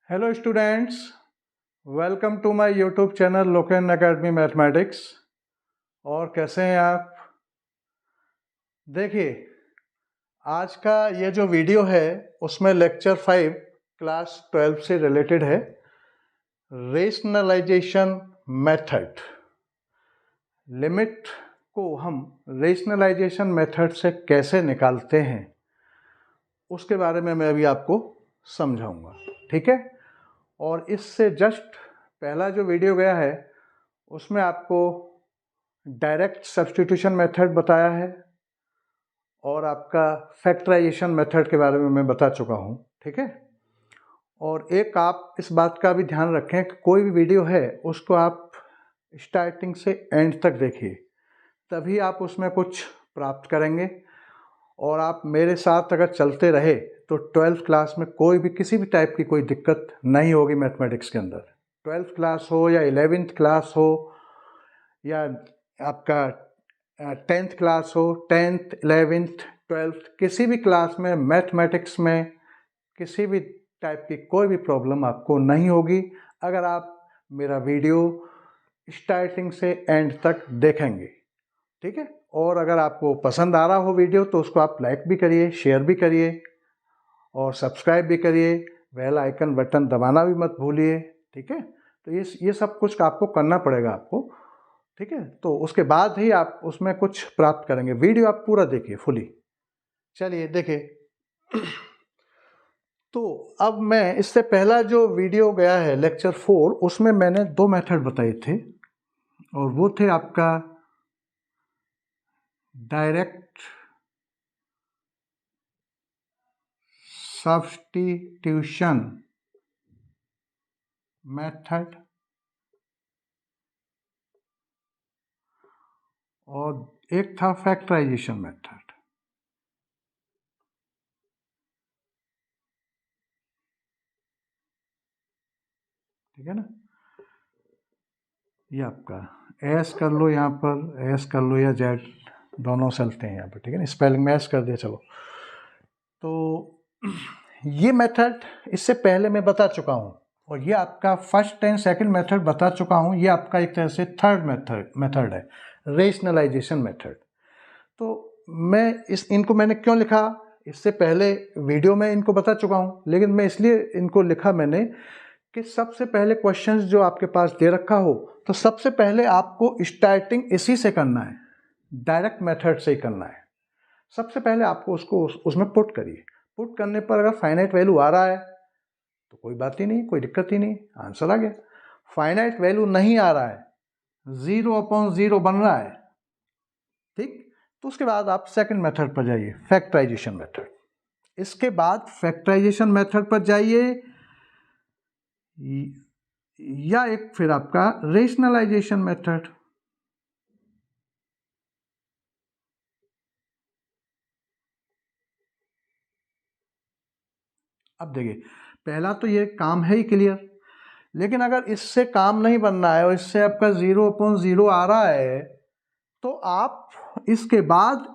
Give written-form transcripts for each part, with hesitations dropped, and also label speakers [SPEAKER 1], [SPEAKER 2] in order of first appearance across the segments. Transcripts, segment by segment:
[SPEAKER 1] Hello students, welcome to my YouTube channel Loken academy mathematics. और कैसे हैं आप? देखिए, आज का ये जो वीडियो है उसमें लेक्चर 5 क्लास 12 से रिलेटेड है। रेशनलाइजेशन मेथड, लिमिट को हम रेशनलाइजेशन मेथड से कैसे निकालते हैं उसके बारे में मैं अभी आपको समझाऊंगा, ठीक है। और इससे जस्ट पहला जो वीडियो गया है उसमें आपको डायरेक्ट सब्स्टिट्यूशन मेथड बताया है और आपका फैक्टराइजेशन मेथड के बारे में मैं बता चुका हूँ, ठीक है। और एक आप इस बात का भी ध्यान रखें कि कोई भी वीडियो है उसको आप स्टार्टिंग से एंड तक देखिए, तभी आप उसमें कुछ प्राप्त करेंगे। और आप मेरे साथ अगर चलते रहे तो 12th क्लास में कोई भी किसी भी टाइप की कोई दिक्कत नहीं होगी मैथमेटिक्स के अंदर। 12th क्लास हो या 11th क्लास हो या आपका 10th क्लास हो, 10th 11th 12th किसी भी क्लास में मैथमेटिक्स में किसी भी टाइप की कोई भी प्रॉब्लम आपको नहीं होगी अगर आप मेरा वीडियो स्टार्टिंग से एंड तक देखेंगे, ठीक है। और अगर आपको पसंद आ रहा हो वीडियो तो उसको आप लाइक भी करिए, शेयर भी करिए और सब्सक्राइब भी करिए। बेल आइकन बटन दबाना भी मत भूलिए, ठीक है। तो ये सब कुछ आपको करना पड़ेगा आपको, ठीक है। तो उसके बाद ही आप उसमें कुछ प्राप्त करेंगे। वीडियो आप पूरा देखिए फुली। चलिए देखिए, तो अब मैं इससे पहला जो वीडियो गया है लेक्चर 4 उसमें मैंने दो मेथड बताए थे और वो थे आपका डायरेक्ट सब्स्टिट्यूशन मेथड और एक था फैक्टराइजेशन मेथड, ठीक है ना। ये आपका एस कर लो, यहाँ पर एस कर लो या जेड, दोनों चलते हैं यहाँ पर, ठीक है ना। स्पेलिंग में एस कर दिया, चलो। तो ये मेथड इससे पहले मैं बता चुका हूँ और ये आपका फर्स्ट एंड सेकंड मेथड बता चुका हूँ। ये आपका एक तरह से थर्ड मेथड है, रेशनलाइजेशन मेथड। तो मैं इनको मैंने क्यों लिखा, इससे पहले वीडियो में इनको बता चुका हूँ, लेकिन मैं इसलिए इनको लिखा मैंने कि सबसे पहले क्वेश्चंस जो आपके पास दे रखा हो तो सबसे पहले आपको स्टार्टिंग इसी से करना है, डायरेक्ट मेथड से ही करना है। सबसे पहले आपको उसको उसमें पुट करिए। पुट करने पर अगर फाइनाइट वैल्यू आ रहा है तो कोई बात ही नहीं, कोई दिक्कत ही नहीं, आंसर आ गया। फाइनाइट वैल्यू नहीं आ रहा है, 0/0 बन रहा है, ठीक। तो उसके बाद आप सेकंड मेथड पर जाइए, फैक्टराइजेशन मेथड। इसके बाद फैक्टराइजेशन मेथड पर जाइए या एक फिर आपका रेशनलाइजेशन मेथड। अब देखिए, पहला तो ये काम है ही क्लियर, लेकिन अगर इससे काम नहीं बन रहा है और इससे आपका 0/0 आ रहा है तो आप इसके बाद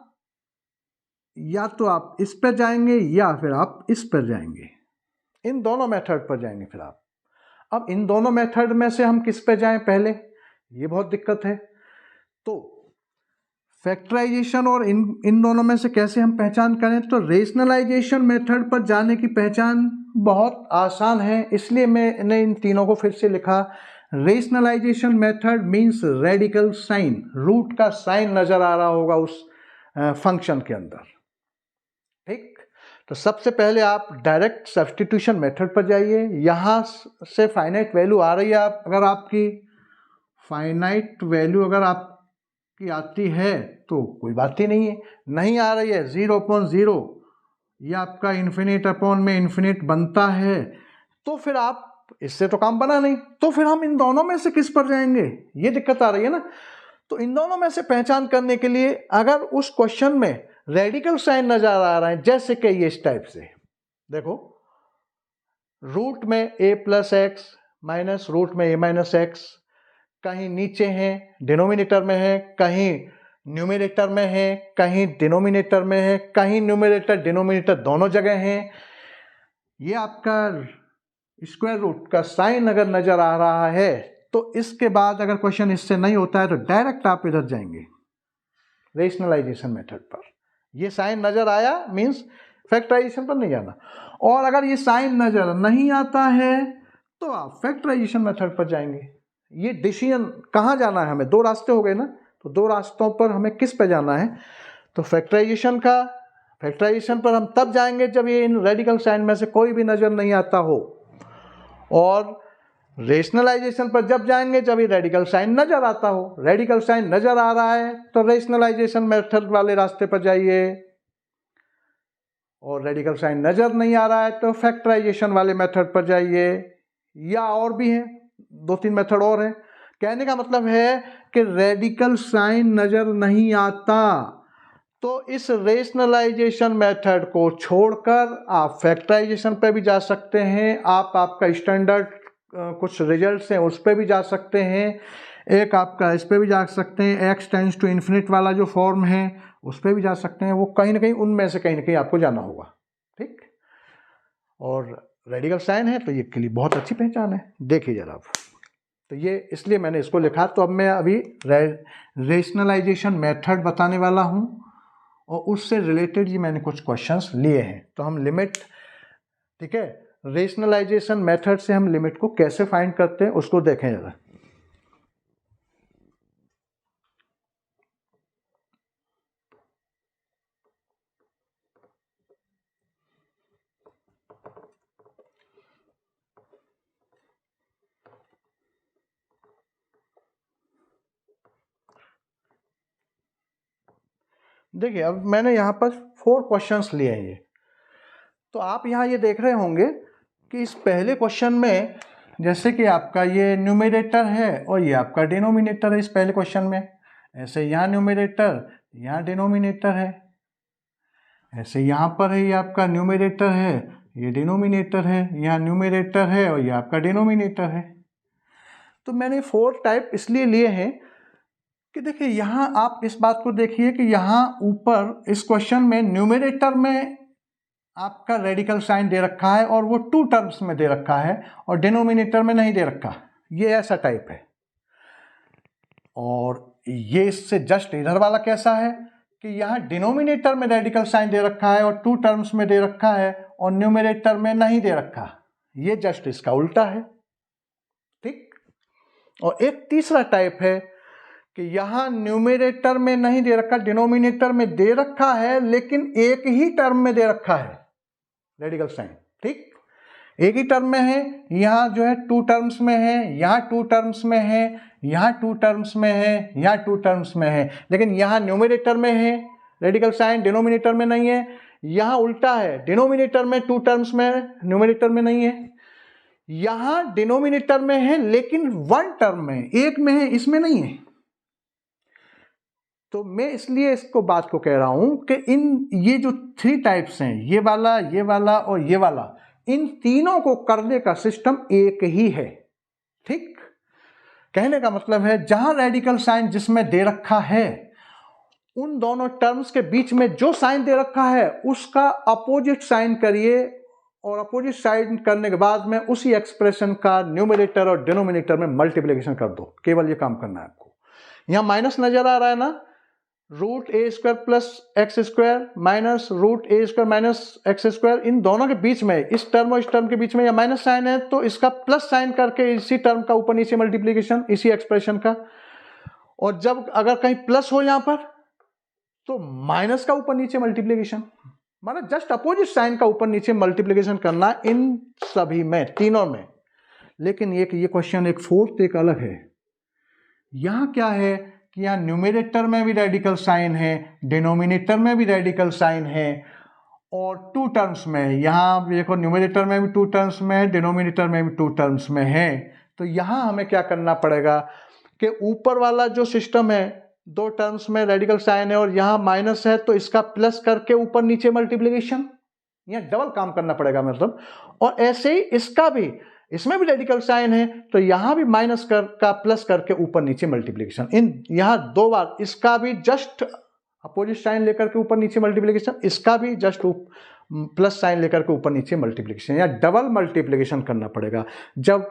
[SPEAKER 1] या तो आप इस पर जाएंगे या फिर आप इस पर जाएंगे, इन दोनों मेथड पर जाएंगे फिर आप। अब इन दोनों मेथड में से हम किस पे जाएं पहले, ये बहुत दिक्कत है। तो फैक्टराइजेशन और इन दोनों में से कैसे हम पहचान करें, तो रेशनलाइजेशन मेथड पर जाने की पहचान बहुत आसान है, इसलिए मैंने इन तीनों को फिर से लिखा। Rationalisation method means radical sign, root का साइन नजर आ रहा होगा उस फंक्शन के अंदर, ठीक। तो सबसे पहले आप डायरेक्ट सब्स्टिट्यूशन मेथड पर जाइए। यहां से फाइनाइट वैल्यू आ रही है, आप अगर आपकी फाइनाइट वैल्यू अगर आपकी आती है तो कोई बात ही नहीं है, नहीं आ रही है 0/0 या आपका इन्फिनिट अपॉन में इन्फिनिट बनता है तो फिर आप, इससे तो काम बना नहीं, तो फिर हम इन दोनों में से किस पर जाएंगे, ये दिक्कत आ रही है ना। तो इन दोनों में से पहचान करने के लिए अगर उस क्वेश्चन में रेडिकल साइन नजर आ रहा है, जैसे कि ये इस टाइप से देखो, रूट में a+x माइनस रूट में a-x, कहीं नीचे है डिनोमिनेटर में है, कहीं न्यूमरेटर में है, कहीं डिनोमिनेटर में है, कहीं न्यूमरेटर डिनोमिनेटर दोनों जगह हैं। ये आपका स्क्वायर रूट का साइन अगर नजर आ रहा है तो इसके बाद अगर क्वेश्चन इससे नहीं होता है तो डायरेक्ट आप इधर जाएंगे रेशनलाइजेशन मेथड पर। ये साइन नजर आया मींस फैक्टराइजेशन पर नहीं जाना, और अगर ये साइन नजर नहीं आता है तो आप फैक्टराइजेशन मेथड पर जाएंगे। ये डिसीजन कहाँ जाना है हमें, दो रास्ते हो गए ना, तो दो रास्तों पर हमें किस पे जाना है, तो फैक्टराइजेशन पर हम तब जाएंगे जब ये इन रेडिकल साइन में से कोई भी नजर नहीं आता हो, और रेशनलाइजेशन पर जब जाएंगे जब ये रेडिकल साइन नजर आता हो। रेडिकल साइन नजर आ रहा है तो रेशनलाइजेशन मेथड वाले रास्ते पर जाइए, और रेडिकल साइन नजर नहीं आ रहा है तो फैक्टराइजेशन वाले मेथड पर जाइए, या और भी हैं, दो तीन मेथड और हैं। कहने का मतलब है कि रेडिकल साइन नजर नहीं आता तो इस रेशनलाइजेशन मेथड को छोड़कर आप फैक्टराइजेशन पे भी जा सकते हैं। आपका स्टैंडर्ड कुछ रिजल्ट्स हैं उस पे भी जा सकते हैं, एक आपका इस पे भी जा सकते हैं, x टेंड्स टू इन्फिनिट वाला जो फॉर्म है उस पे भी जा सकते हैं। वो कहीं ना कहीं उनमें से कहीं ना कहीं आपको जाना होगा, ठीक। और रेडिकल साइन है तो ये के लिए बहुत अच्छी पहचान है, देखिए जरा आप। तो ये इसलिए मैंने इसको लिखा। तो अब मैं अभी रेशनलाइजेशन मेथड बताने वाला हूँ और उससे रिलेटेड ही मैंने कुछ क्वेश्चंस लिए हैं। तो हम लिमिट, ठीक है, रेशनलाइजेशन मेथड से हम लिमिट को कैसे फाइंड करते हैं उसको देखें जरा। देखिए अब मैंने यहाँ पर 4 क्वेश्चंस लिए हैं ये। तो आप यहाँ ये देख रहे होंगे कि इस पहले क्वेश्चन में जैसे कि आपका ये न्यूमरेटर है और ये आपका डिनोमिनेटर है इस पहले क्वेश्चन में, ऐसे यहाँ न्यूमरेटर यहाँ डिनोमिनेटर है, ऐसे यहाँ पर है ये आपका न्यूमरेटर है ये डिनोमिनेटर है, यहाँ न्यूमरेटर है और ये आपका डिनोमिनेटर है। तो मैंने 4 टाइप इसलिए लिए हैं कि देखिए यहाँ आप इस बात को देखिए कि यहाँ ऊपर इस क्वेश्चन में न्यूमरेटर में आपका रेडिकल साइन दे रखा है और वो 2 टर्म्स में दे रखा है, और डिनोमिनेटर में नहीं दे रखा, ये ऐसा टाइप है। और ये इससे जस्ट इधर वाला कैसा है कि यहाँ डिनोमिनेटर में रेडिकल साइन दे रखा है और 2 टर्म्स में दे रखा है और न्यूमरेटर में नहीं दे रखा, ये जस्ट इसका उल्टा है, ठीक। और एक तीसरा टाइप है कि यहाँ न्यूमरेटर में नहीं दे रखा, डिनोमिनेटर में दे रखा है लेकिन एक ही टर्म में दे रखा है रेडिकल साइन, ठीक, एक ही टर्म में है। यहाँ जो है 2 टर्म्स में है, यहाँ 2 टर्म्स में है, यहाँ 2 टर्म्स में है, यहाँ 2 टर्म्स में है, लेकिन यहाँ न्यूमरेटर में है रेडिकल साइन, डिनोमिनेटर में नहीं है। यहाँ उल्टा है, डिनोमिनेटर में 2 टर्म्स में है, न्यूमरेटर में नहीं है। यहाँ डिनोमिनेटर में है लेकिन 1 टर्म में, एक में है, इसमें नहीं है। तो मैं इसलिए इसको बात को कह रहा हूं कि इन ये जो 3 टाइप्स हैं, ये वाला और ये वाला, इन तीनों को करने का सिस्टम एक ही है, ठीक। कहने का मतलब है जहां रेडिकल साइन जिसमें दे रखा है उन दोनों टर्म्स के बीच में जो साइन दे रखा है उसका अपोजिट साइन करिए, और अपोजिट साइन करने के बाद में उसी एक्सप्रेशन का न्यूमरेटर और डिनोमिनेटर में मल्टीप्लिकेशन कर दो। केवल ये काम करना है आपको। यहां माइनस नजर आ रहा है ना, √a² plus x² minus √a² minus x², इन दोनों के बीच में, इस टर्म और इस टर्म के बीच में या माइनस साइन है तो इसका प्लस साइन करके इसी टर्म का ऊपर नीचे मल्टीप्लिकेशन, इसी एक्सप्रेशन का। और जब अगर कहीं प्लस हो यहां पर तो माइनस का ऊपर नीचे मल्टीप्लिकेशन, मतलब जस्ट अपोजिट साइन का ऊपर नीचे मल्टीप्लिकेशन करना इन सभी में, तीनों में। लेकिन ये क्वेश्चन एक 4th एक अलग है। यहां क्या है कि यहाँ न्यूमरेटर में भी रेडिकल साइन है, डिनोमिनेटर में भी रेडिकल साइन है, और 2 टर्म्स में, यहाँ देखो न्यूमरेटर में भी 2 टर्म्स में है, डिनोमिनेटर में भी 2 टर्म्स में है। तो यहाँ हमें क्या करना पड़ेगा कि ऊपर वाला जो सिस्टम है 2 टर्म्स में रेडिकल साइन है और यहाँ माइनस है तो इसका प्लस करके ऊपर नीचे मल्टीप्लिकेशन, यहाँ डबल काम करना पड़ेगा मतलब। और ऐसे ही इसका भी, इसमें भी रेडिकल साइन है तो यहां भी माइनस का प्लस करके ऊपर नीचे मल्टीप्लिकेशन, इन यहां 2 बार, इसका भी जस्ट अपोजिट साइन लेकर के ऊपर नीचे मल्टीप्लिकेशन, इसका भी जस्ट प्लस साइन लेकर के ऊपर नीचे मल्टीप्लिकेशन या डबल मल्टीप्लिकेशन करना पड़ेगा। जब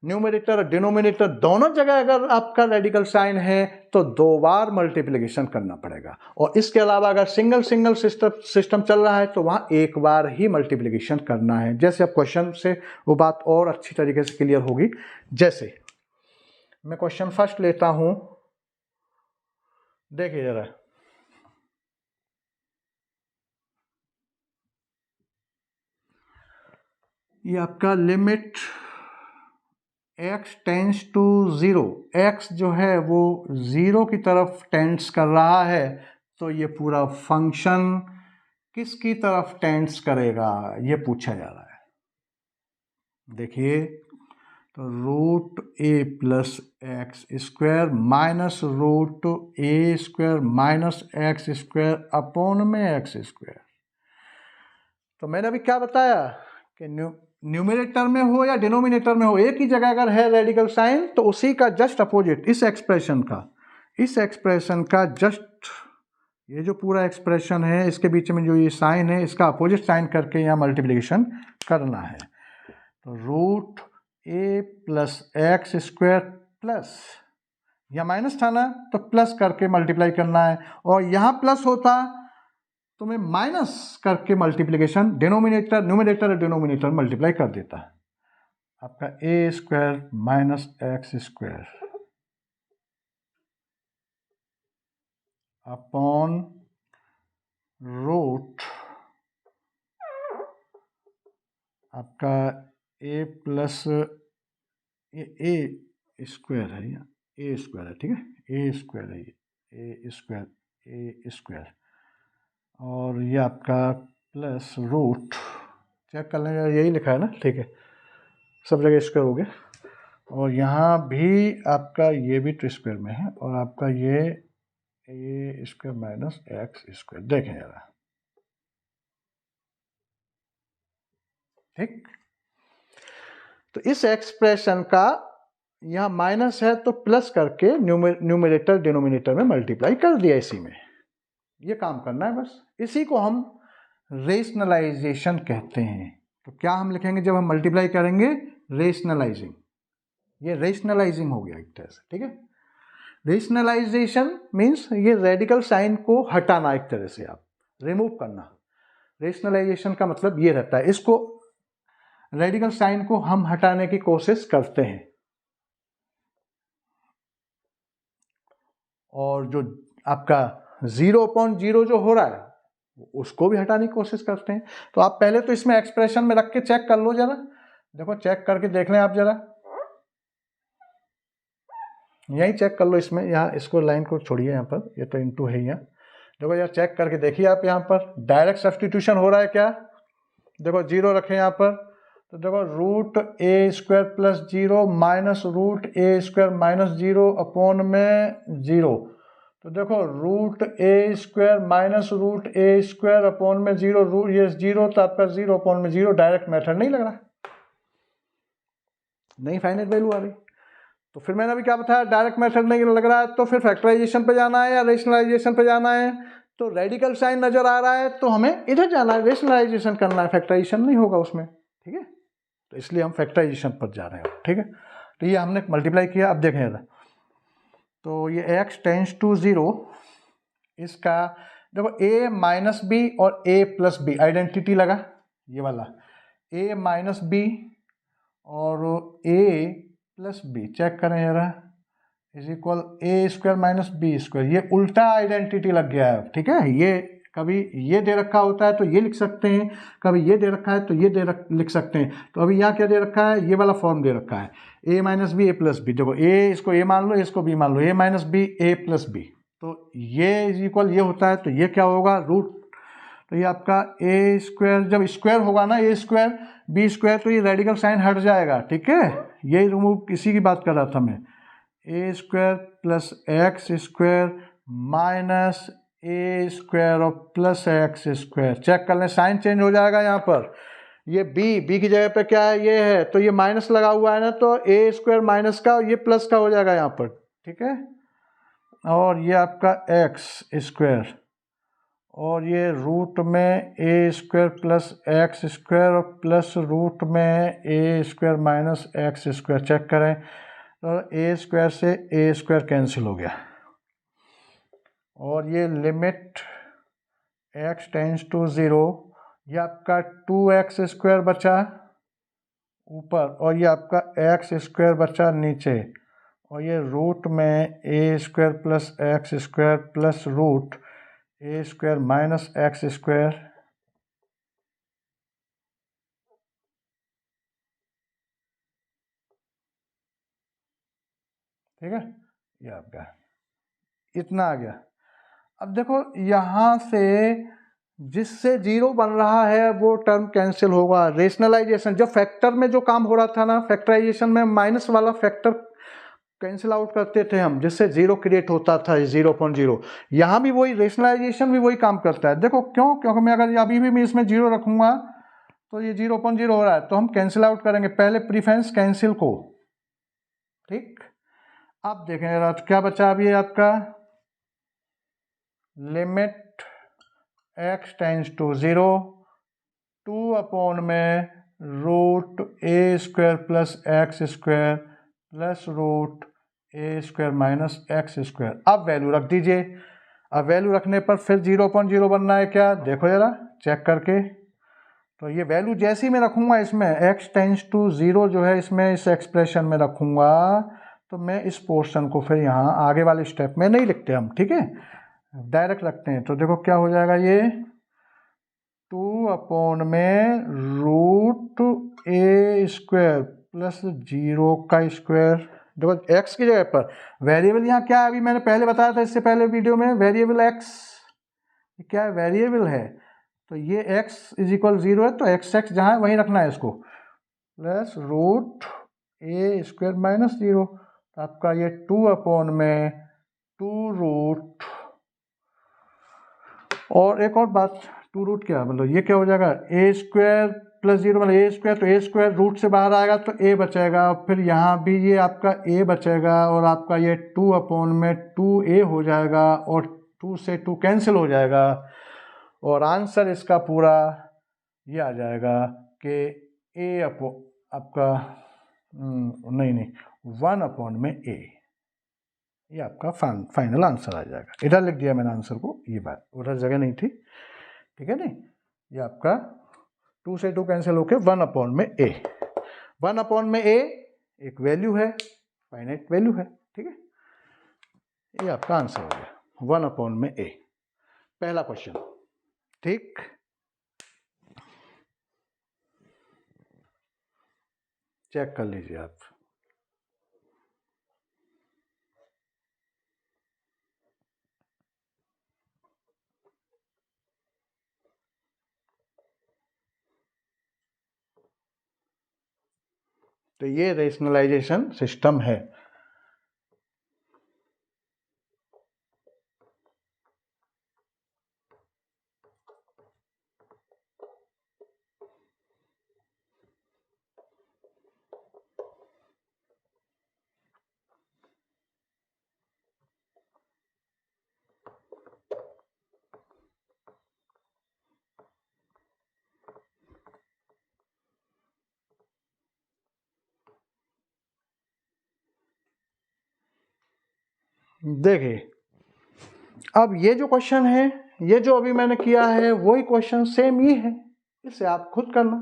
[SPEAKER 1] न्यूमरेटर और डिनोमिनेटर दोनों जगह अगर आपका रेडिकल साइन है तो 2 बार मल्टीप्लिकेशन करना पड़ेगा। और इसके अलावा अगर सिंगल सिस्टम चल रहा है तो वहाँ 1 बार ही मल्टीप्लिकेशन करना है। जैसे अब क्वेश्चन से वो बात और अच्छी तरीके से क्लियर होगी। जैसे मैं क्वेश्चन फर्स्ट लेता हूँ, देखिए जरा, ये आपका limit x tends to 0, x जो है वो 0 की तरफ टेंड्स कर रहा है, तो ये पूरा फंक्शन किसकी तरफ टेंड्स करेगा ये पूछा जा रहा है। देखिए, तो root A plus X square minus root A square minus X square upon में एक्स स्क्वायर। तो मैंने अभी क्या बताया कि न्यूमरेटर में हो या डिनोमिनेटर में हो, एक ही जगह अगर है रेडिकल साइन तो उसी का जस्ट अपोजिट, इस एक्सप्रेशन का जस्ट, ये जो पूरा एक्सप्रेशन है इसके बीच में जो ये साइन है इसका अपोजिट साइन करके यहाँ मल्टीप्लिकेशन करना है। तो root A plus X square plus, यहाँ माइनस था ना तो प्लस करके मल्टीप्लाई करना है, और यहाँ प्लस होता तो मैं माइनस करके मल्टीप्लिकेशन न्यूमरेटर और डिनोमिनेटर मल्टीप्लाई कर देता है। आपका A square minus X square upon root आपका ए प्लस ए स्क्वायर है, या ए स्क्वायर है, ठीक है, ए स्क्वायर है, ए स्क्वायर और ये आपका प्लस रूट, चेक कर लेंगे यही लिखा है ना, ठीक है, सब जगह स्क्वायर हो गया, और यहाँ भी आपका ये भी तो स्क्वायर में है, और आपका ये ए स्क्वायर माइनस एक्स स्क्वायर, देखें जरा, ठीक। तो इस एक्सप्रेशन का यहाँ माइनस है तो प्लस करके न्यूमरेटर डिनोमिनेटर में मल्टीप्लाई कर दिया, इसी में ये काम करना है बस। इसी को हम रेशनलाइजेशन कहते हैं। तो क्या हम लिखेंगे जब हम मल्टीप्लाई करेंगे, रेशनलाइजिंग, ये रेशनलाइजिंग हो गया एक तरह से, ठीक है। रेशनलाइजेशन मीन्स ये रेडिकल साइन को हटाना, एक तरह से आप रिमूव करना। रेशनलाइजेशन का मतलब ये रहता है, इसको रेडिकल साइन को हम हटाने की कोशिश करते हैं, और जो आपका 0/0 जो हो रहा है उसको भी हटाने की कोशिश करते हैं। तो आप पहले तो इसमें एक्सप्रेशन में रख के चेक कर लो जरा, देखो चेक करके देख लें आप जरा, यही चेक कर लो इसमें, यहाँ इसको लाइन को छोड़िए, यहाँ पर ये तो इनटू है, यहाँ देखो यार चेक करके देखिए आप, यहाँ पर डायरेक्ट सब्स्टिट्यूशन हो रहा है क्या, देखो 0 रखें यहाँ पर, तो देखो root A square plus 0 minus root A square minus 0 upon में 0, तो देखो root A square minus root A square upon में 0, रूट ये 0 तो आपका 0 अपॉन में 0, डायरेक्ट मेथड नहीं लग रहा, नहीं फाइनाइट वैल्यू आ रही। तो फिर मैंने अभी क्या बताया, डायरेक्ट मेथड नहीं लग रहा है तो फिर फैक्टराइजेशन पे जाना है या रेशनलाइजेशन पे जाना है। तो रेडिकल साइन नजर आ रहा है तो हमें इधर जाना है, रेशनलाइजेशन करना है, फैक्टराइजेशन नहीं होगा उसमें, ठीक है। तो इसलिए हम फैक्टराइजेशन पर जा रहे हैं, ठीक है। तो ये हमने मल्टीप्लाई किया, अब देखें जरा, तो ये x टेंड्स टू 0, इसका देखो a माइनस बी और a प्लस बी आइडेंटिटी लगा, ये वाला a माइनस बी और a प्लस बी, चेक करें जरा, is equal a square minus B square, ये उल्टा आइडेंटिटी लग गया है, ठीक है। ये कभी ये दे रखा होता है तो ये लिख सकते हैं, कभी ये दे रखा है तो ये लिख सकते हैं। तो अभी यहाँ क्या दे रखा है, ये वाला फॉर्म दे रखा है, a minus B A plus B, देखो a इसको a मान लो, इसको b मान लो, a minus B A plus B, तो ये इज इक्वल ये होता है, तो ये क्या होगा रूट, तो ये आपका a स्क्वायर, जब स्क्वायर होगा ना a स्क्वायर b स्क्वायर तो ये रेडिकल साइन हट जाएगा, ठीक है। यही रिमूव इसी की बात कर रहा था मैं, a square plus X square minus A square और प्लस एक्स स्क्वायर, चेक कर लें साइन चेंज हो जाएगा यहाँ पर, ये b की जगह पे क्या है, ये है, तो ये माइनस लगा हुआ है ना, तो ए स्क्वायर माइनस का और ये प्लस का हो जाएगा यहाँ पर, ठीक है। और ये आपका एक्स स्क्वायर और ये रूट में A square plus X square और प्लस रूट में A square minus X square. Check करें तो ए स्क्वायर से ए स्क्वायर कैंसिल हो गया और ये लिमिट x टेंस टू 0, ये आपका 2x स्क्वायर बचा ऊपर और ये आपका x स्क्वायर बचा नीचे और ये रूट में A square plus X square plus root A square minus X square. ठीक है, ये आपका इतना आ गया। अब देखो यहाँ से जिससे 0 बन रहा है वो टर्म कैंसिल होगा। रेशनलाइजेशन जब फैक्टर में जो काम हो रहा था ना, फैक्टराइजेशन में माइनस वाला फैक्टर कैंसिल आउट करते थे हम, जिससे 0 क्रिएट होता था 0.0। यहाँ भी वही रेशनलाइजेशन भी वही काम करता है। देखो क्यों, क्योंकि मैं अगर अभी भी मैं इसमें 0 रखूँगा तो ये 0.0 हो रहा है, तो हम कैंसिल आउट करेंगे पहले प्रीफरेंस कैंसिल को। ठीक, अब देखें जरा क्या बचा अभी आपका, लिमिट x टेंस टू 0, 2 में root A square plus X square plus root A square minus X square. अब वैल्यू रख दीजिए। अब वैल्यू रखने पर फिर 0.0 बनना है क्या, देखो जरा चेक करके। तो ये वैल्यू जैसी मैं रखूँगा इसमें x टेंस टू 0 जो है इसमें इस एक्सप्रेशन में रखूँगा, तो मैं इस पोर्शन को फिर यहाँ आगे वाले स्टेप में नहीं लिखते हम, ठीक है, डायरेक्ट रखते हैं। तो देखो क्या हो जाएगा, ये 2 में रूट ए स्क्वायर प्लस 0 का स्क्वायर। देखो x की जगह पर वेरिएबल यहाँ क्या है, अभी मैंने पहले बताया था इससे पहले वीडियो में, वेरिएबल x क्या है, वेरिएबल है। तो ये x इज इक्वल 0 है, तो x जहाँ है वहीं रखना है इसको, plus root A square minus 0। तो आपका ये 2 में 2 रूट, और एक और बात, 2 रूट क्या मतलब ये क्या हो जाएगा, ए स्क्वायर प्लस 0 मतलब ए स्क्वायर, तो ए स्क्वायर रूट से बाहर आएगा तो ए बचेगा, फिर यहाँ भी ये आपका ए बचेगा और आपका ये 2 में 2a हो जाएगा और 2 से 2 कैंसिल हो जाएगा और आंसर इसका पूरा ये आ जाएगा कि ए आपका नहीं 1 में a, ये आपका फाइनल आंसर आ जाएगा। इधर लिख दिया मैंने आंसर को, ये बात उधर जगह नहीं थी, ठीक है नहीं। ये आपका 2 से 2 कैंसिल होके 1 में a, 1 में a एक वैल्यू है, फाइनाइट वैल्यू है, ठीक है। ये आपका आंसर हो गया 1 में a, पहला क्वेश्चन। ठीक, चेक कर लीजिए आप। तो ये रेशनलाइजेशन सिस्टम है। देखिए अब ये जो क्वेश्चन है, ये जो अभी मैंने किया है वही क्वेश्चन सेम ये है, इसे आप खुद करना।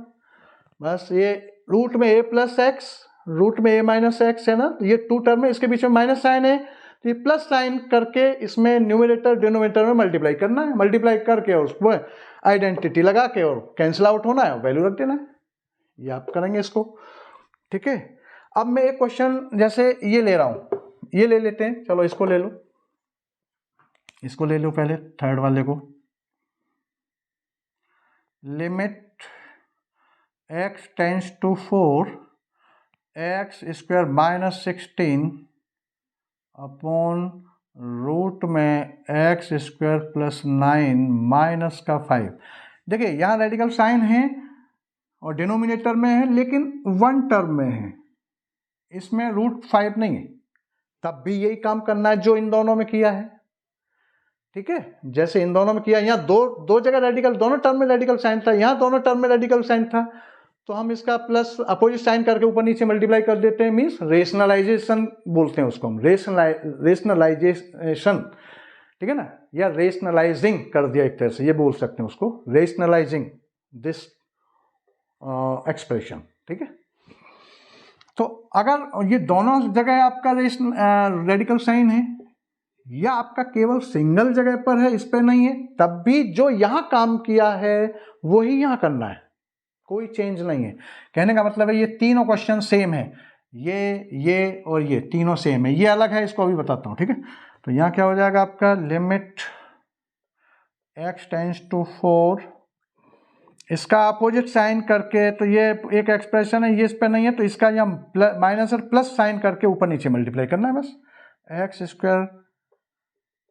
[SPEAKER 1] बस ये रूट में a प्लस एक्स, रूट में a माइनस एक्स है ना, तो ये 2 टर्म है, इसके बीच में माइनस साइन है, तो ये प्लस साइन करके इसमें न्यूमरेटर डिनोमिनेटर में मल्टीप्लाई करना है, मल्टीप्लाई करके और उसको आइडेंटिटी लगा के और कैंसिल आउट होना है, वैल्यू रख देना है। ये आप करेंगे इसको, ठीक है। अब मैं एक क्वेश्चन जैसे ये ले रहा हूँ, ये ले लेते हैं, चलो इसको ले लो, इसको ले लो पहले थर्ड वाले को। Limit x tends to 4 x square minus 16 upon root में एक्स स्क्वायर प्लस 9 माइनस का 5। देखिए यहाँ रेडिकल साइन है और डिनोमिनेटर में है, लेकिन 1 टर्म में है, इसमें रूट 5 नहीं है, तब भी यही काम करना है जो इन दोनों में किया है, ठीक है, जैसे इन दोनों में किया, यहाँ दो जगह रेडिकल, दोनों टर्म में रेडिकल साइन था, यहाँ दोनों टर्म में रेडिकल साइन था, तो हम इसका प्लस अपोजिट साइन करके ऊपर नीचे मल्टीप्लाई कर देते हैं, मीन्स रेशनलाइजेशन बोलते हैं उसको हम, रेशनलाइजेशन, ठीक है ना, या रेशनलाइजिंग कर दिया एक तरह से, ये बोल सकते हैं उसको, रेशनलाइजिंग दिस एक्सप्रेशन, ठीक है। तो अगर ये दोनों जगह आपका रेडिकल साइन है, या आपका केवल सिंगल जगह पर है, इस पे नहीं है, तब भी जो यहां काम किया है वही यहां करना है, कोई चेंज नहीं है। कहने का मतलब है ये तीनों क्वेश्चन सेम है, ये और ये तीनों सेम है, ये अलग है, इसको अभी बताता हूं, ठीक है। तो यहां क्या हो जाएगा आपका, लिमिट x टेंड्स टू 4, इसका अपोजिट साइन करके, तो ये एक एक्सप्रेशन है, ये इस पे नहीं है, तो इसका यहाँ माइनस और प्लस साइन करके ऊपर नीचे मल्टीप्लाई करना है बस। एक्स स्क्वायर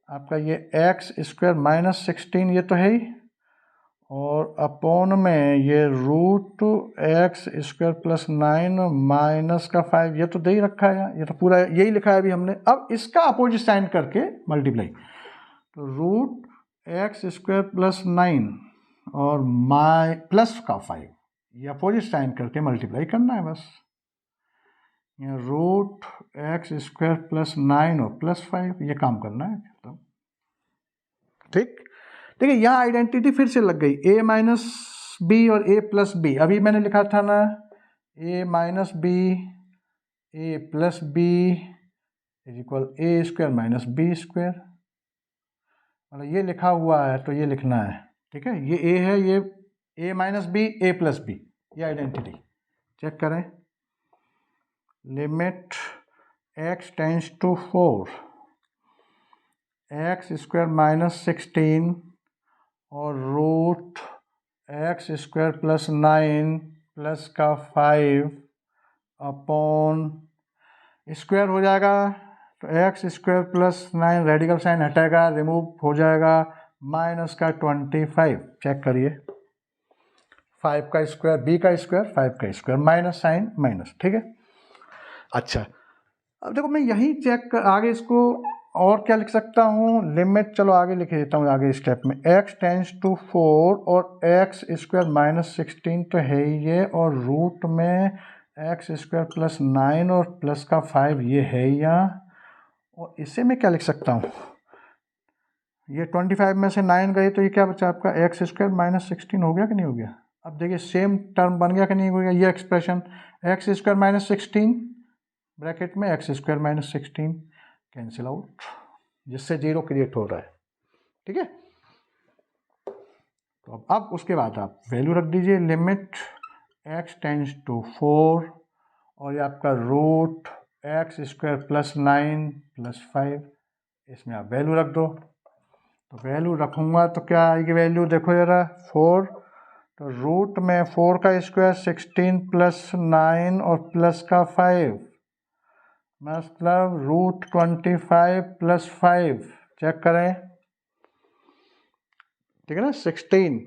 [SPEAKER 1] आपका ये एक्स स्क्वायर माइनस 16 ये तो है ही, और अपॉन में ये root x square plus 9 minus का 5, ये तो दे ही रखा है, ये तो पूरा यही लिखा है अभी हमने। अब इसका अपोजिट साइन करके मल्टीप्लाई, तो रूट एक्स स्क्वायर प्लस 9 और प्लस का 5, ये अपोजिट साइन करके मल्टीप्लाई करना है बस। ये रूट एक्स स्क्वायर प्लस 9 और प्लस 5, ये काम करना है, तो ठीक। ठीक है, यहाँ आइडेंटिटी फिर से लग गई, a माइनस बी और a प्लस बी, अभी मैंने लिखा था ना a minus B a plus B is equal a square minus B square, मतलब ये लिखा हुआ है तो ये लिखना है, ठीक है। ये a है, ये a minus B a plus B, ये आइडेंटिटी चेक करें। Limit x tends to 4, x square minus 16 और root x square plus 9 plus का 5 अपॉन स्क्वायर हो जाएगा, तो x square plus 9 radical sign हटेगा, रिमूव हो जाएगा, माइनस का 25, चेक करिए, 5 का स्क्वायर, b का स्क्वायर 5 का स्क्वायर, माइनस साइन माइनस, ठीक है। अच्छा, अब देखो मैं यही चेक कर आगे इसको और क्या लिख सकता हूँ, लिमिट, चलो आगे लिख देता हूँ आगे स्टेप में, x टेंड्स टू 4 और एक्स स्क्वायर माइनस 16 तो है ही ये, और रूट में एक्स स्क्वायर प्लस 9 और प्लस का 5 ये है यहाँ, और इसे मैं क्या लिख सकता हूँ, ये 25 में से 9 गए तो ये क्या बचा आपका, एक्स स्क्वायर माइनस 16 हो गया कि नहीं हो गया। अब देखिए सेम टर्म बन गया कि नहीं हो गया, ये expression X square minus 16 bracket में x square minus 16 cancel out, जिससे 0 क्रिएट हो रहा है, ठीक है। तो अब उसके बाद आप वैल्यू रख दीजिए, लिमिट x टेंड्स टू 4 और ये आपका root x square plus 9 plus 5, इसमें आप वैल्यू रख दो। तो वैल्यू रखूँगा तो क्या आएगी वैल्यू, देखो जरा 4, तो रूट में 4 का स्क्वायर 16 प्लस 9 और प्लस का 5, मतलब रूट 25 प्लस 5, चेक करें, ठीक है ना, 16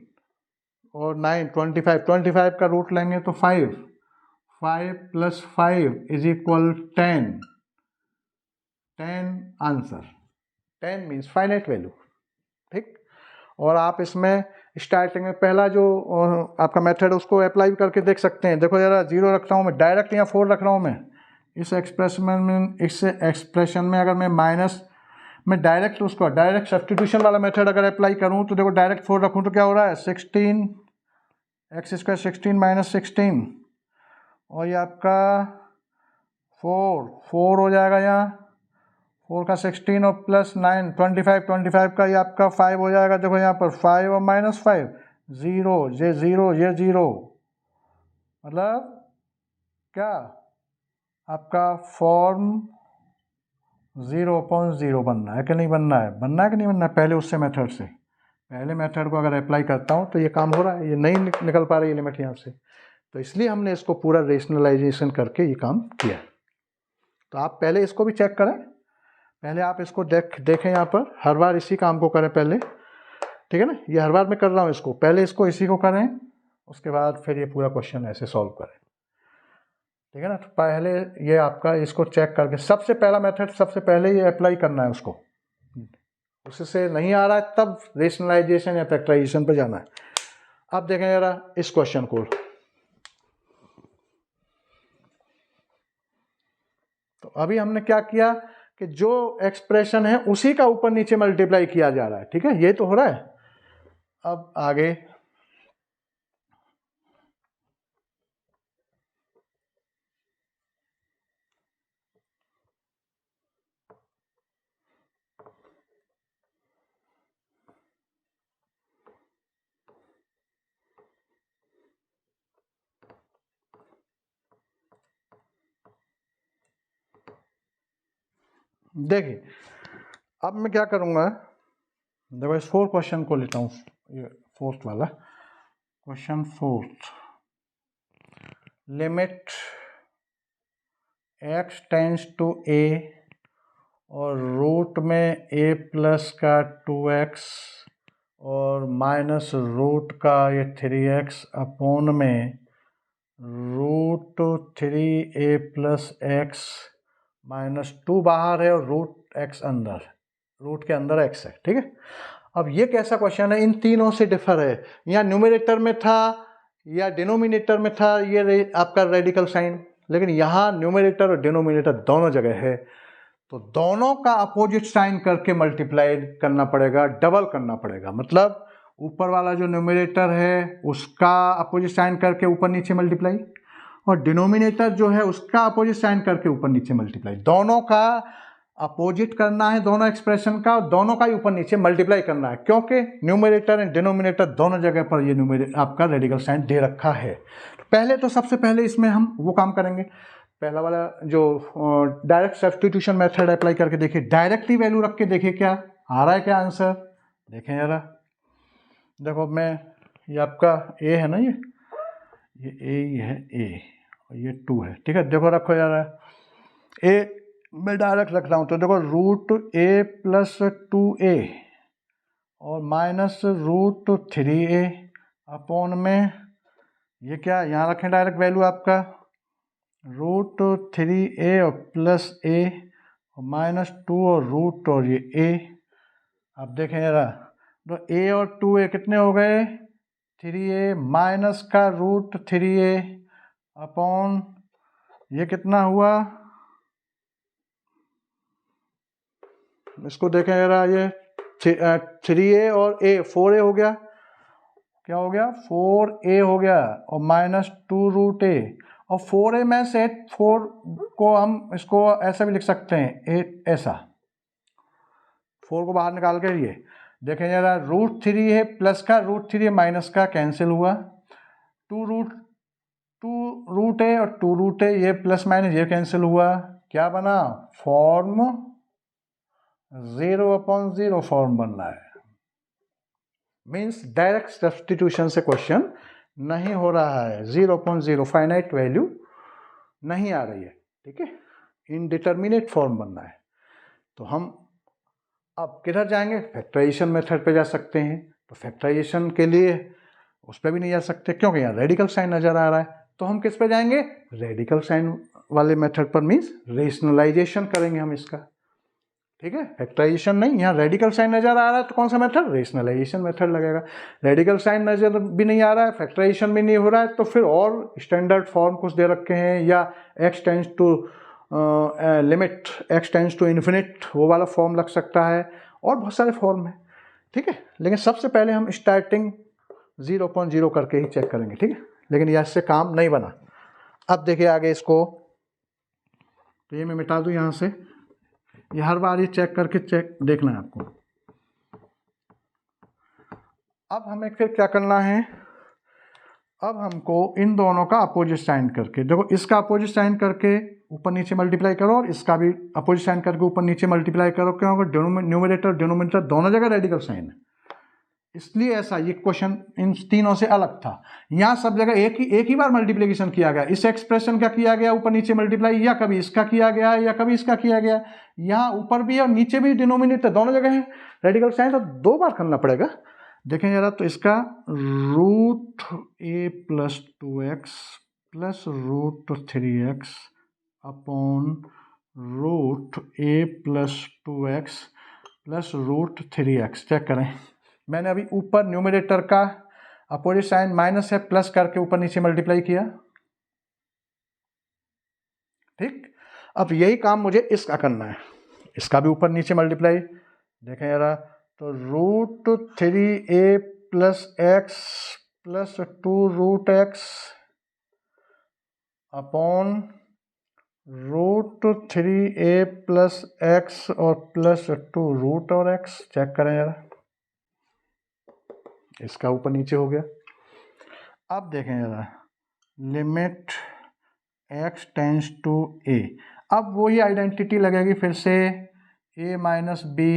[SPEAKER 1] और 9 25 का रूट लेंगे तो 5 plus 5 is equal 10 answer, 10 means finite value, ठीक। और आप इसमें स्टार्टिंग में पहला जो आपका मेथड उसको अप्लाई करके देख सकते हैं। देखो जरा 0 रखता हूँ मैं, डायरेक्ट यहाँ 4 रख रहा हूँ मैं, इस एक्सप्रेशन में अगर मैं माइनस में डायरेक्ट उसको डायरेक्ट सब्स्टिट्यूशन वाला मेथड अगर अप्लाई करूँ तो देखो डायरेक्ट 4 रखूँ तो क्या हो रहा है, 16 एक्स स्क्वायर 16 माइनस 16 और ये आपका 4 हो जाएगा, यहाँ 4 का 16 और प्लस 9 25 का ये आपका 5 हो जाएगा। देखो यहाँ पर 5 और माइनस 5 0, ये 0 मतलब क्या आपका फॉर्म 0/0 बनना है कि नहीं बनना है, कि नहीं बनना है, पहले उससे मेथड से, पहले मेथड को अगर अप्लाई करता हूँ तो ये काम हो रहा है, ये नहीं निकल पा रही है लिमिट यहाँ से, तो इसलिए हमने इसको पूरा रेशनलाइजेशन करके ये काम किया। तो आप पहले इसको भी चेक करें, पहले आप इसको देखें यहाँ पर, हर बार इसी काम को करें पहले, ठीक है ना, ये हर बार मैं कर रहा हूँ इसको, पहले इसको इसी को करें, उसके बाद फिर ये पूरा क्वेश्चन ऐसे सॉल्व करें, ठीक है ना। तो पहले ये आपका इसको चेक करके सबसे पहला मेथड सबसे पहले ये अप्लाई करना है उसको, उससे नहीं आ रहा है तब रेशनलाइजेशन या फैक्टराइजेशन पर जाना है। अब देखें जरा इस क्वेश्चन को, तो अभी हमने क्या किया कि जो एक्सप्रेशन है उसी का ऊपर नीचे मल्टीप्लाई किया जा रहा है, ठीक है, ये तो हो रहा है। अब आगे देखिए, अब मैं क्या करूंगा, देखो इस 4 क्वेश्चन को लेता हूँ, ये 4th वाला question, 4th, limit x tends to a और रूट में a प्लस का 2x और माइनस रूट का ये 3x अपॉन में root 3a plus x minus 2 बाहर है और रूट x अंदर, रूट के अंदर x है, ठीक है। अब ये कैसा क्वेश्चन है, इन तीनों से डिफर है। यहाँ न्यूमरेटर में था या डिनोमिनेटर में था ये आपका रेडिकल साइन, लेकिन यहाँ न्यूमरेटर और डिनोमिनेटर दोनों जगह है, तो दोनों का अपोजिट साइन करके मल्टीप्लाई करना पड़ेगा, डबल करना पड़ेगा। मतलब ऊपर वाला जो न्यूमरेटर है उसका अपोजिट साइन करके ऊपर नीचे मल्टीप्लाई, और डिनोमिनेटर जो है उसका अपोजिट साइन करके ऊपर नीचे मल्टीप्लाई, दोनों का अपोजिट करना है, दोनों एक्सप्रेशन का, और दोनों का ही ऊपर नीचे मल्टीप्लाई करना है, क्योंकि न्यूमरेटर एंड डिनोमिनेटर दोनों जगह पर ये न्यूमरेटर आपका रेडिकल साइन दे रखा है। पहले तो सबसे पहले इसमें हम वो काम करेंगे, पहला वाला जो डायरेक्ट सब्स्टिट्यूशन मेथड अप्लाई करके देखिए, डायरेक्टली वैल्यू रख के देखिए क्या आ रहा है, क्या आंसर देखें जरा। देखो मैं, ये आपका ए है ना, ये ए ही है, ए और ये 2 है, ठीक है। देखो रखो जा रहा है, ए मैं डायरेक्ट रख रहा हूँ, तो देखो रूट ए प्लस 2a और माइनस रूट 3a अपॉन में ये क्या यहाँ रखें डायरेक्ट वैल्यू आपका रूट 3a और प्लस a और माइनस 2 और रूट और ये a। अब देखें जरा, तो a और 2a कितने हो गए, 3a माइनस का रूट 3a अपॉन ये कितना हुआ, इसको देखें जरा, ये 3a और a 4a हो गया, क्या हो गया 4a हो गया, और माइनस 2 रूट a, और 4a में से 4 को हम इसको ऐसा भी लिख सकते हैं, ऐसा 4 को बाहर निकाल के ये देखें जरा, रूट 3 है प्लस का, रूट 3 माइनस का कैंसिल हुआ, 2 रूट a और 2 रूट a, ये प्लस माइनस ये कैंसिल हुआ, क्या बना फॉर्म 0/0 फॉर्म बनना है। मीन्स डायरेक्ट सब्स्टिट्यूशन से क्वेश्चन नहीं हो रहा है, 0/0 फाइनाइट वैल्यू नहीं आ रही है, ठीक है, इनडिटर्मिनेट फॉर्म बनना है। तो हम अब किधर जाएंगे, फैक्टराइजेशन मेथड पे जा सकते हैं। तो फैक्टराइजेशन के लिए उस पर भी नहीं जा सकते क्योंकि यहाँ रेडिकल साइन नजर आ रहा है, तो हम किस पे जाएंगे, रेडिकल साइन वाले मेथड पर, मीन्स रेशनलाइजेशन करेंगे हम इसका, ठीक है। फैक्टराइजेशन नहीं, यहाँ रेडिकल साइन नजर आ रहा है तो कौन सा मेथड, रेशनलाइजेशन मेथड लगेगा। रेडिकल साइन नजर भी नहीं आ रहा है, फैक्टराइजेशन भी नहीं हो रहा है, तो फिर और स्टैंडर्ड फॉर्म कुछ दे रखे हैं, या x tends to limit x tends to infinite वो वाला फॉर्म लग सकता है, और बहुत सारे फॉर्म है, ठीक है। लेकिन सबसे पहले हम स्टार्टिंग 0/0 करके ही चेक करेंगे, ठीक है, लेकिन यह इससे काम नहीं बना। अब देखिए आगे इसको, तो ये मैं मिटा दूं यहाँ से, ये हर बार ये चेक करके देखना है आपको। अब हमें फिर क्या करना है, अब हमको इन दोनों का अपोजिट साइन करके, देखो इसका अपोजिट साइन करके ऊपर नीचे मल्टीप्लाई करो, और इसका भी अपोजिट साइन करके ऊपर नीचे मल्टीप्लाई करो, क्योंकि न्यूमरेटर डिनोमिनेटर दोनों जगह रेडिकल साइन है, इसलिए ऐसा ये क्वेश्चन इन तीनों से अलग था। यहाँ सब जगह एक ही बार मल्टीप्लिकेशन किया गया, इस एक्सप्रेशन का किया गया ऊपर नीचे मल्टीप्लाई, या कभी इसका किया गया या कभी इसका किया गया, यहाँ ऊपर भी और नीचे भी डिनोमिनेटर दोनों जगह है रेडिकल साइन, तो 2 बार करना पड़ेगा। देखें जरा, तो इसका root a plus 2x plus root 3x upon root a plus 2x plus root 3x। Check करें, मैंने अभी ऊपर न्यूमरेटर का अपोजिट साइन माइनस है, प्लस करके ऊपर नीचे मल्टीप्लाई किया। ठीक, अब यही काम मुझे इसका करना है, इसका भी ऊपर नीचे मल्टीप्लाई। देखें जरा, तो root 3a plus x plus 2√x upon root 3a plus x और प्लस 2√x। चेक करें जरा, इसका ऊपर नीचे हो गया। अब देखें जरा, limit x tends to a, अब वही आइडेंटिटी लगेगी फिर से, a माइनस बी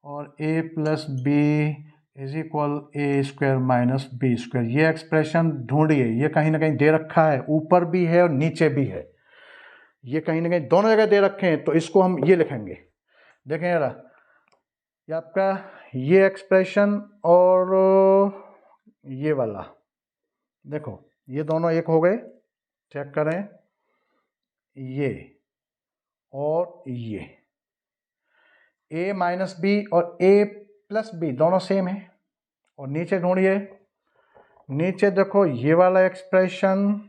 [SPEAKER 1] और a plus B is equal A square minus B square. ये एक्सप्रेशन ढूंढिए, ये कहीं ना कहीं दे रखा है, ऊपर भी है और नीचे भी है, ये कहीं ना कहीं दोनों जगह दे रखे हैं, तो इसको हम ये लिखेंगे। देखें जरा, ये आपका ये एक्सप्रेशन और ये वाला, देखो ये दोनों एक हो गए। चेक करें, ये और ये a माइनस बी और a प्लस बी दोनों सेम है। और नीचे ढूंढिए, नीचे देखो ये वाला एक्सप्रेशन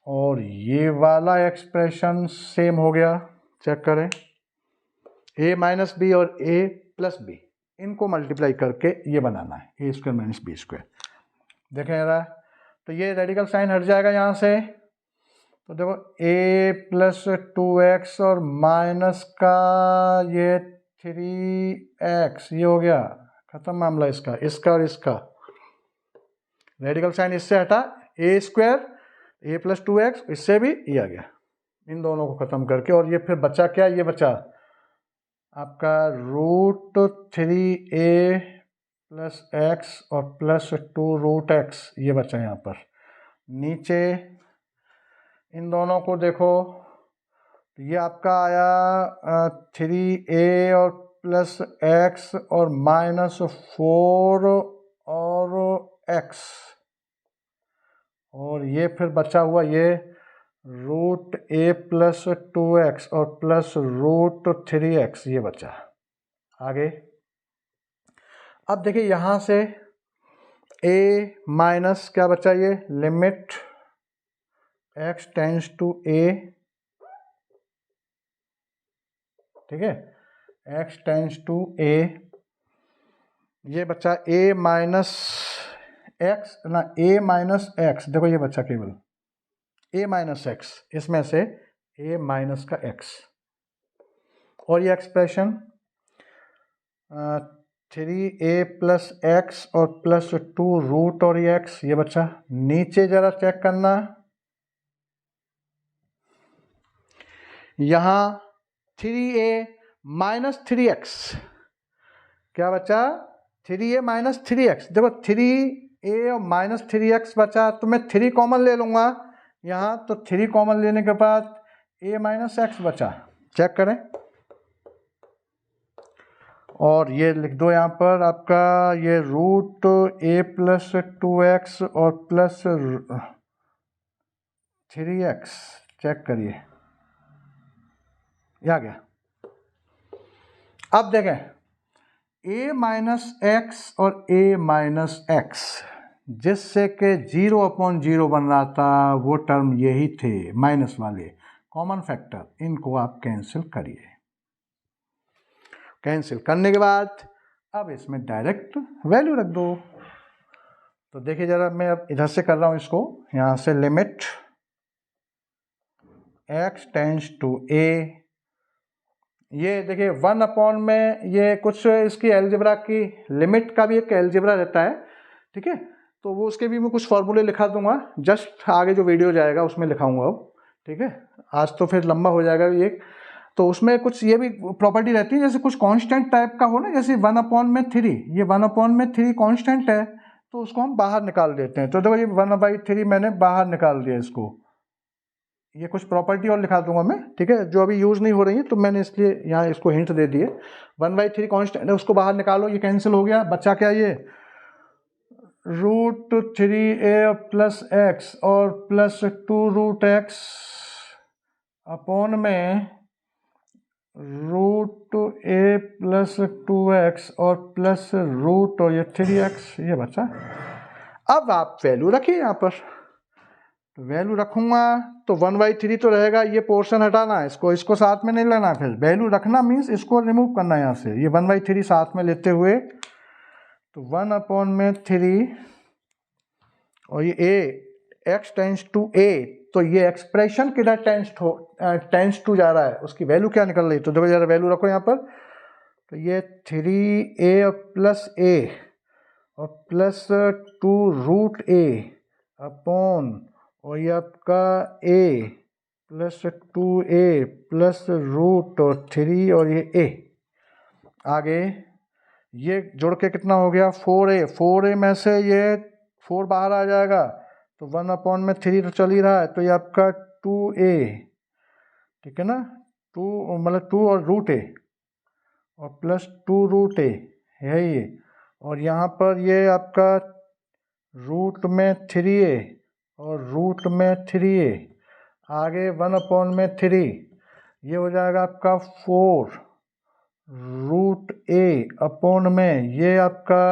[SPEAKER 1] और ये वाला एक्सप्रेशन सेम हो गया। चेक करें, a माइनस बी और a प्लस बी, इनको मल्टीप्लाई करके ये बनाना है, a square minus B square. देखें जरा, तो ये रेडिकल साइन हट जाएगा यहाँ से, तो देखो a प्लस 2x और माइनस का ये 3x, ये हो गया खत्म मामला इसका, इसका और इसका। रेडिकल साइन इससे हटा, a square a plus 2x, इससे भी ये आ गया, इन दोनों को खत्म करके। और ये फिर बचा क्या, ये बचा आपका रूट 3a प्लस एक्स और प्लस 2√x, ये बचा यहाँ पर। नीचे इन दोनों को देखो, ये आपका आया 3a और प्लस एक्स और माइनस 4 और x, और ये फिर बचा हुआ ये रूट a प्लस 2x और प्लस रूट 3x, ये बचा। आगे अब देखिए यहाँ से a माइनस क्या बचा, ये limit x tends to a, ठीक है, x टेंस टू a, ये बचा a माइनस एक्स ना, a माइनस एक्स, देखो ये बचा केवल a माइनस एक्स, इसमें से a माइनस का x। और ये एक्सप्रेशन 3a प्लस एक्स और प्लस 2 रूट और ये x, ये बचा। नीचे जरा चेक करना, यहाँ 3a माइनस 3x, क्या बचा, 3a माइनस 3x। देखो 3a और माइनस 3x बचा, तो मैं 3 कॉमन ले लूँगा यहाँ, तो 3 कॉमन लेने के बाद a माइनस एक्स बचा। चेक करें, और ये लिख दो यहाँ पर आपका ये रूट a प्लस 2x और प्लस 3x। चेक करिए, ये आ गया। अब देखें, a माइनस एक्स और a माइनस एक्स, जिससे कि 0/0 बन रहा था, वो टर्म यही थे माइनस वाले कॉमन फैक्टर, इनको आप कैंसिल करिए। कैंसिल करने के बाद अब इसमें डायरेक्ट वैल्यू रख दो। तो देखिए जरा, मैं अब इधर से कर रहा हूँ इसको, यहाँ से limit x tends to a, ये देखिए 1 में ये कुछ इसकी एलजेब्रा की लिमिट का भी एक एलजेब्रा रहता है, ठीक है, तो वो उसके भी मैं कुछ फॉर्मूले लिखा दूंगा, जस्ट आगे जो वीडियो जाएगा उसमें लिखाऊंगा अब, ठीक है, आज तो फिर लंबा हो जाएगा ये। तो उसमें कुछ ये भी प्रॉपर्टी रहती है, जैसे कुछ कांस्टेंट टाइप का हो ना, जैसे 1/3, ये 1/3 कांस्टेंट है, तो उसको हम बाहर निकाल देते हैं। तो देखो ये 1/3 मैंने बाहर निकाल दिया इसको, ये कुछ प्रॉपर्टी और लिखा दूंगा मैं, ठीक है, जो अभी यूज़ नहीं हो रही है, तो मैंने इसलिए यहाँ इसको हिंट दे दिए। 1/3 कांस्टेंट है, उसको बाहर निकालो, ये कैंसिल हो गया, बचा क्या, ये रूट 3a प्लस एक्स और प्लस 2√x अपॉन में रूट ए प्लस 2x और प्लस रूट और ये 3x ये बचा। अब आप वैल्यू रखिए यहाँ पर, तो वैल्यू रखूंगा तो 1/3 तो रहेगा, ये पोर्शन हटाना है, इसको साथ में नहीं लेना, फिर वैल्यू रखना मीन्स इसको रिमूव करना है यहाँ से, ये 1/3 साथ में लेते हुए, तो 1/3 और ये a x tends to a, तो ये एक्सप्रेशन किधर टेंस टू जा रहा है, उसकी वैल्यू क्या निकल रही है, तो देखो जरा वैल्यू रखो यहाँ पर, तो ये 3a प्लस a और प्लस 2√a अपॉन और ये आपका a plus 2a plus root और 3 और ये a, आगे ये जोड़ के कितना हो गया 4a में से ये 4 बाहर आ जाएगा, तो 1/3 तो चल ही रहा है, तो ये आपका 2a, ठीक है ना, 2 मतलब 2 और √a और प्लस 2√a है ये, और यहाँ पर ये आपका रूट में 3a और रूट में 3a, आगे 1/3 ये हो जाएगा आपका 4√a अपॉन में ये आपका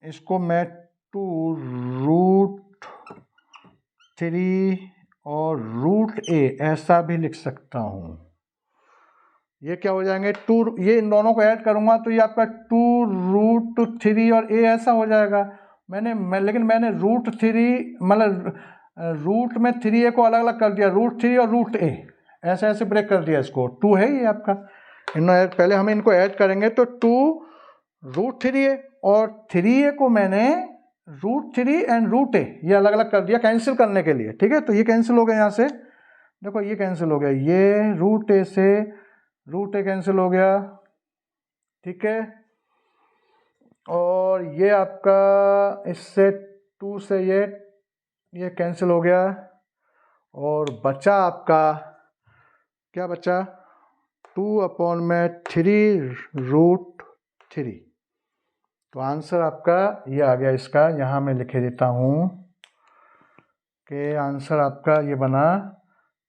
[SPEAKER 1] इसको मैं 2√3 और √a ऐसा भी लिख सकता हूँ। ये क्या हो जाएंगे 2, ये इन दोनों को ऐड करूँगा तो ये आपका 2√3 और a ऐसा हो जाएगा। लेकिन मैंने √3 मतलब रूट में 3a को अलग अलग कर दिया, √3 और √a ऐसे ऐसे ब्रेक कर दिया, इसको 2 है ये आपका, पहले हम इनको ऐड करेंगे तो 2√3a और 3a को मैंने √3 एंड √a ये अलग अलग कर दिया कैंसिल करने के लिए, ठीक है, तो ये कैंसिल हो गया, यहाँ से देखो ये कैंसिल हो गया, ये √a से √a कैंसिल हो गया, ठीक है, और ये आपका इससे 2 से ये कैंसिल हो गया, और बचा आपका क्या बचा 2/3√3, तो आंसर आपका ये आ गया इसका, यहाँ मैं लिखे देता हूँ कि आंसर आपका ये बना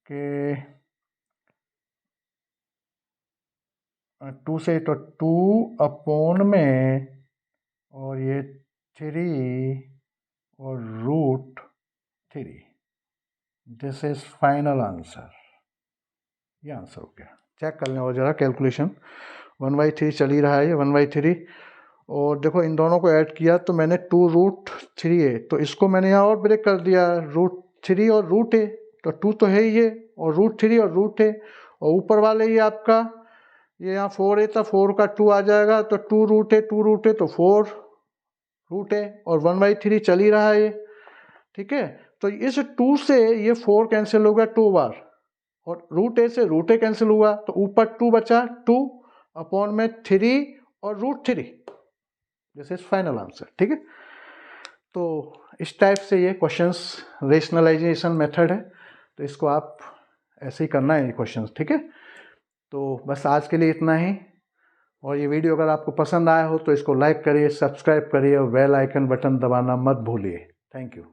[SPEAKER 1] कि 2 से तो 2 में और ये 3 और √3, दिस इज फाइनल आंसर, ये आंसर हो गया। चेक कर लें और ज़रा कैलकुलेशन, 1/3 चल ही रहा है ये 1/3, और देखो इन दोनों को ऐड किया तो मैंने 2√3a, तो इसको मैंने यहाँ और ब्रेक कर दिया √3 और √a, तो 2 तो है ही ये, और √3 और √a, और ऊपर वाले ये आपका ये यहाँ 4a था, 4 का 2 आ जाएगा, तो 2√a तो 4√a और 1/3 चल ही रहा है ये, ठीक है, तो इस 2 से ये 4 कैंसिल हो गया 2 बार, और √a से √a कैंसिल हुआ, तो ऊपर 2 बचा, 2/3 और √3, दिस इज फाइनल आंसर, ठीक है। तो इस टाइप से ये क्वेश्चंस रेशनलाइजेशन मेथड है, तो इसको आप ऐसे ही करना है ये क्वेश्चंस, ठीक है। तो बस आज के लिए इतना ही, और ये वीडियो अगर आपको पसंद आया हो तो इसको लाइक करिए, सब्सक्राइब करिए और बेल आइकन बटन दबाना मत भूलिए। Thank you.